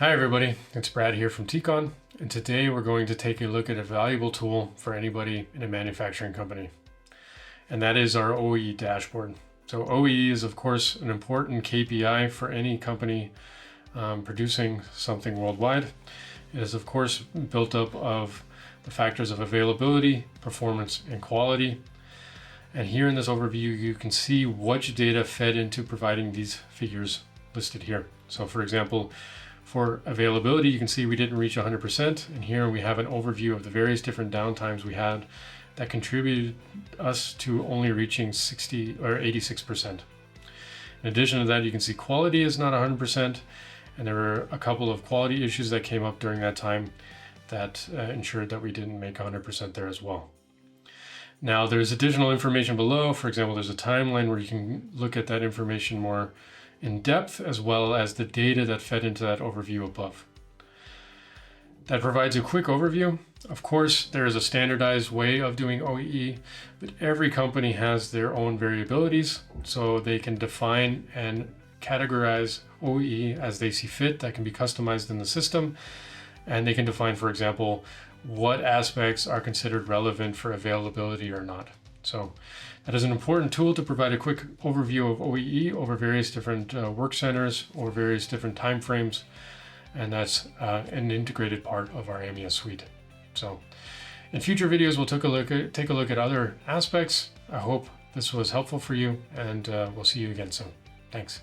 Hi everybody, it's Brad here from T.CON, and today we're going to take a look at a valuable tool for anybody in a manufacturing company, and that is our OEE dashboard. So OEE is of course an important KPI for any company producing something worldwide. It is of course built up of the factors of availability, performance, and quality. And here in this overview, you can see which data fed into providing these figures listed here. So for example, for availability, you can see we didn't reach 100%, and here we have an overview of the various different downtimes we had that contributed us to only reaching 60 or 86%. In addition to that, you can see quality is not 100%, and there were a couple of quality issues that came up during that time that ensured that we didn't make 100% there as well. Now there's additional information below. For example, there's a timeline where you can look at that information more in depth, as well as the data that fed into that overview above. That provides a quick overview. Of course, there is a standardized way of doing OEE, but every company has their own variabilities, so they can define and categorize OEE as they see fit. That can be customized in the system, and they can define, for example, what aspects are considered relevant for availability or not. So that is an important tool to provide a quick overview of OEE over various different work centers or various different time frames, and that's an integrated part of our MES suite. So in future videos, we'll take a look at other aspects. I hope this was helpful for you, and we'll see you again soon. Thanks.